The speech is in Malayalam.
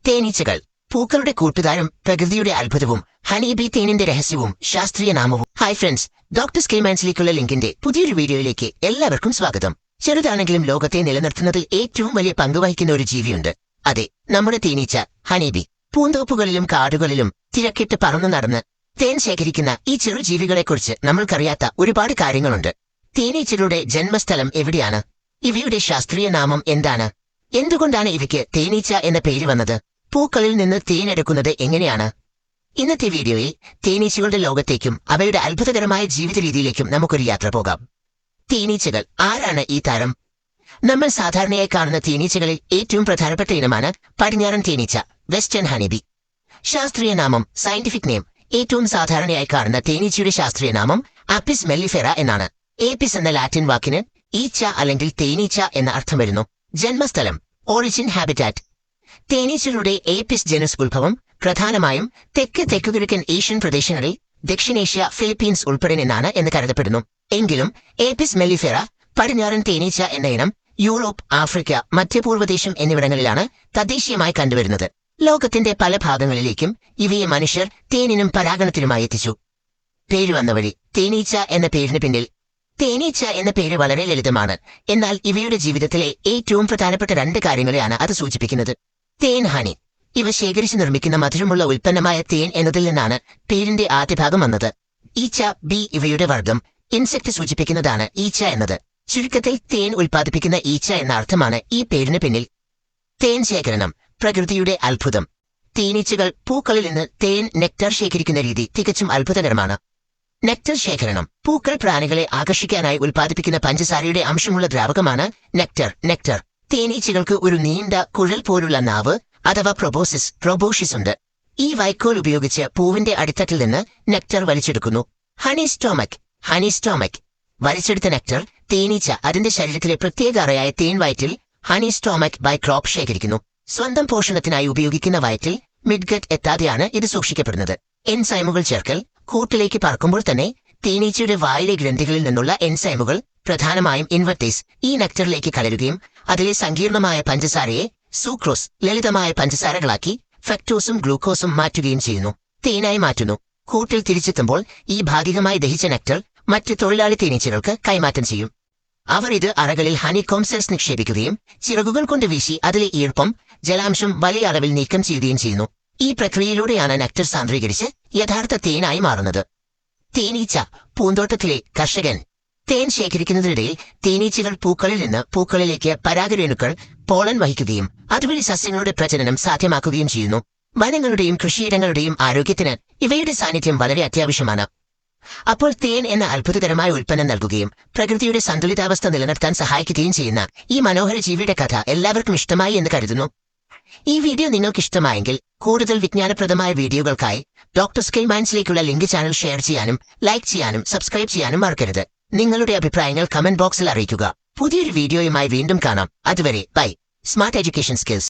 തേനീച്ചകൾ പൂക്കളുടെ കൂട്ടുകാരും പ്രകൃതിയുടെ അത്ഭുതവും ഹണിബി തേനിന്റെ രഹസ്യവും ശാസ്ത്രീയ നാമവും. ഹായ് ഫ്രണ്ട്സ്, ഡോക്ടർ സ്കൈമാൻസിലേക്കുള്ള ലിങ്കിന്റെ പുതിയൊരു വീഡിയോയിലേക്ക് എല്ലാവർക്കും സ്വാഗതം. ചെറുതാണെങ്കിലും ലോകത്തെ നിലനിർത്തുന്നതിൽ ഏറ്റവും വലിയ പങ്കുവഹിക്കുന്ന ഒരു ജീവിയുണ്ട്. അതെ, നമ്മുടെ തേനീച്ച ഹണിബി. പൂന്തോപ്പുകളിലും കാടുകളിലും തിരക്കിട്ട് പറന്നു നടന്ന് തേൻ ശേഖരിക്കുന്ന ഈ ചെറു ജീവികളെക്കുറിച്ച് നമ്മൾക്കറിയാത്ത ഒരുപാട് കാര്യങ്ങളുണ്ട്. തേനീച്ചകളുടെ ജന്മസ്ഥലം എവിടെയാണ്? ഇവയുടെ ശാസ്ത്രീയ നാമം എന്താണ്? എന്തുകൊണ്ടാണ് ഇവയ്ക്ക് തേനീച്ച എന്ന പേര് വന്നത്? പൂക്കളിൽ നിന്ന് തേനെടുക്കുന്നത് എങ്ങനെയാണ്? ഇന്നത്തെ വീഡിയോയിൽ തേനീച്ചകളുടെ ലോകത്തേക്കും അവയുടെ അത്ഭുതകരമായ ജീവിത രീതിയിലേക്കും നമുക്കൊരു യാത്ര പോകാം. തേനീച്ചകൾ ആരാണ് ഈ താരം? നമ്മൾ സാധാരണയായി കാണുന്ന തേനീച്ചകളിൽ ഏറ്റവും പ്രധാനപ്പെട്ട ഇനമാണ് പടിഞ്ഞാറൻ തേനീച്ച, വെസ്റ്റേൺ ഹണിബി. ശാസ്ത്രീയ നാമം, സയന്റിഫിക് നെയിം. ഏറ്റവും സാധാരണയായി കാണുന്ന തേനീച്ചയുടെ ശാസ്ത്രീയ നാമം ആപ്പിസ് മെല്ലിഫെറ എന്നാണ്. ഏപ്പിസ് എന്ന ലാറ്റിൻ വാക്കിന് ഈച്ച അല്ലെങ്കിൽ തേനീച്ച എന്ന അർത്ഥം വരുന്നു. ജന്മസ്ഥലം, ഒറിജിൻ, ഹാബിറ്റാറ്റ്. തേനീച്ചകളുടെ ഏപ്പിസ് ജനസ് ഉത്ഭവം പ്രധാനമായും തെക്കുകിഴക്കൻ ഏഷ്യൻ പ്രദേശങ്ങളിൽ, ദക്ഷിണേഷ്യ, ഫിലിപ്പീൻസ് ഉൾപ്പെടെ നിന്നാണ് എന്ന് കരുതപ്പെടുന്നു. എങ്കിലും ഏപ്പിസ് മെല്ലിഫെറ, പടിഞ്ഞാറൻ തേനീച്ച എന്ന ഇനം യൂറോപ്പ്, ആഫ്രിക്ക, മധ്യപൂർവ്വദേശം എന്നിവിടങ്ങളിലാണ് തദ്ദേശീയമായി കണ്ടുവരുന്നത്. ലോകത്തിന്റെ പല ഭാഗങ്ങളിലേക്കും ഇവയെ മനുഷ്യർ തേനിനും പരാഗണത്തിനുമായി എത്തിച്ചു. പേര് വന്ന വഴി. തേനീച്ച എന്ന പേരിന് പിന്നിൽ. തേനീച്ച എന്ന പേര് വളരെ ലളിതമാണ്, എന്നാൽ ഇവയുടെ ജീവിതത്തിലെ ഏറ്റവും പ്രധാനപ്പെട്ട രണ്ട് കാര്യങ്ങളെയാണ് അത് സൂചിപ്പിക്കുന്നത്. തേൻ, ഹണി. ഇവ ശേഖരിച്ച് നിർമ്മിക്കുന്ന മധുരമുള്ള ഉൽപ്പന്നമായ തേൻ എന്നതിൽ നിന്നാണ് പേരിന്റെ ആദ്യ ഭാഗം വന്നത്. ഈച്ച, ബി ഇവയുടെ വർഗം. ഇൻസെക്ട് സൂചിപ്പിക്കുന്നതാണ് ഈച്ച എന്നത്. ചുരുക്കത്തിൽ തേൻ ഉൽപ്പാദിപ്പിക്കുന്ന ഈച്ച എന്ന അർത്ഥമാണ് ഈ പേരിന് പിന്നിൽ. തേൻ ശേഖരണം, പ്രകൃതിയുടെ അത്ഭുതം. തേനീച്ചകൾ പൂക്കളിൽ നിന്ന് തേൻ, നെക്ടർ ശേഖരിക്കുന്ന രീതി തികച്ചും അത്ഭുതകരമാണ്. നെക്ടർ ശേഖരണം. പൂക്കൾ പ്രാണികളെ ആകർഷിക്കാനായി ഉൽപ്പാദിപ്പിക്കുന്ന പഞ്ചസാരയുടെ അംശമുള്ള ദ്രാവകമാണ് നെക്ടർ. തേനീച്ചകൾക്ക് ഒരു നീണ്ട കുഴൽ പോലുള്ള നാവ് അഥവാ പ്രൊബോഷിസ് ഉണ്ട്. ഈ വൈക്കോൽ ഉപയോഗിച്ച് പൂവിന്റെ അടിത്തട്ടിൽ നിന്ന് നെക്ടർ വലിച്ചെടുക്കുന്നു. Honey stomach. വലിച്ചെടുത്ത നെക്ടർ തേനീച്ച അതിന്റെ ശരീരത്തിലെ പ്രത്യേക അറയായ തേൻ വയറ്റിൽ ഹണി സ്റ്റോമക് ബൈ ക്രോപ്പ് ശേഖരിക്കുന്നു. സ്വന്തം പോഷണത്തിനായി ഉപയോഗിക്കുന്ന വയറ്റിൽ മിഡ്ഗട്ട് എത്താതെയാണ് ഇത് സൂക്ഷിക്കപ്പെടുന്നത്. എൻസൈമുകൾ ചേർക്കൽ. കൂട്ടിലേക്ക് പറക്കുമ്പോൾ തന്നെ തേനീച്ചയുടെ വായിലെ ഗ്രന്ഥികളിൽ നിന്നുള്ള എൻസൈമുകൾ, പ്രധാനമായും ഇൻവെർട്ടേസ്, ഈ നെക്ടറിലേക്ക് കലരുകയും അതിലെ സങ്കീർണമായ പഞ്ചസാരയെ സൂക്രോസ്, ലളിതമായ പഞ്ചസാരകളാക്കി ഫ്രക്ടോസും ഗ്ലൂക്കോസും മാറ്റുകയും ചെയ്യുന്നു. തേനായി മാറ്റുന്നു. കൂട്ടിൽ തിരിച്ചെത്തുമ്പോൾ ഈ ഭാഗികമായി ദഹിച്ച നെക്ടർ മറ്റ് തൊഴിലാളി തേനീച്ചകൾക്ക് കൈമാറ്റം ചെയ്യും. അവർ ഇത് അറകളിൽ ഹണികോം സെൽസ് നിക്ഷേപിക്കുകയും ചിറകുകൾ കൊണ്ട് വീശി അതിലെ ഈർപ്പം, ജലാംശം വലിയ അളവിൽ നീക്കം ചെയ്യുകയും ചെയ്യുന്നു. ഈ പ്രക്രിയയിലൂടെയാണ് നെക്ടർ സാന്ദ്രീകരിച്ച് യഥാർത്ഥ തേനായി മാറുന്നത്. തേനീച്ച, പൂന്തോട്ടത്തിലെ കർഷകൻ. തേൻ ശേഖരിക്കുന്നതിനിടയിൽ തേനീച്ചകൾ പൂക്കളിൽ നിന്ന് പൂക്കളിലേക്ക് പരാഗരേണുക്കൾ, പോളൻ വഹിക്കുകയും അതുവഴി സസ്യങ്ങളുടെ പ്രജനനം സാധ്യമാക്കുകയും ചെയ്യുന്നു. വനങ്ങളുടെയും കൃഷിയിടങ്ങളുടെയും ആരോഗ്യത്തിന് ഇവയുടെ സാന്നിധ്യം വളരെ അത്യാവശ്യമാണ്. അപ്പോൾ തേൻ എന്ന അത്ഭുതകരമായ ഉൽപ്പന്നം നൽകുകയും പ്രകൃതിയുടെ സന്തുലിതാവസ്ഥ നിലനിർത്താൻ സഹായിക്കുകയും ചെയ്യുന്ന ഈ മനോഹര ജീവിയുടെ കഥ എല്ലാവർക്കും ഇഷ്ടമായി എന്ന് കരുതുന്നു. ഈ വീഡിയോ നിങ്ങൾക്ക് ഇഷ്ടമായെങ്കിൽ കൂടുതൽ വിജ്ഞാനപ്രദമായ വീഡിയോകൾക്കായി ഡോക്ടർ സ്കൈമാൻസിലേക്കുള്ള ലിങ്ക് ചാനൽ ഷെയർ ചെയ്യാനും ലൈക്ക് ചെയ്യാനും സബ്സ്ക്രൈബ് ചെയ്യാനും മറക്കരുത്. നിങ്ങളുടെ അഭിപ്രായങ്ങൾ കമന്റ് ബോക്സിൽ അറിയിക്കുക. പുതിയൊരു വീഡിയോയുമായി വീണ്ടും കാണാം. അതുവരെ ബൈ. Smart education skills.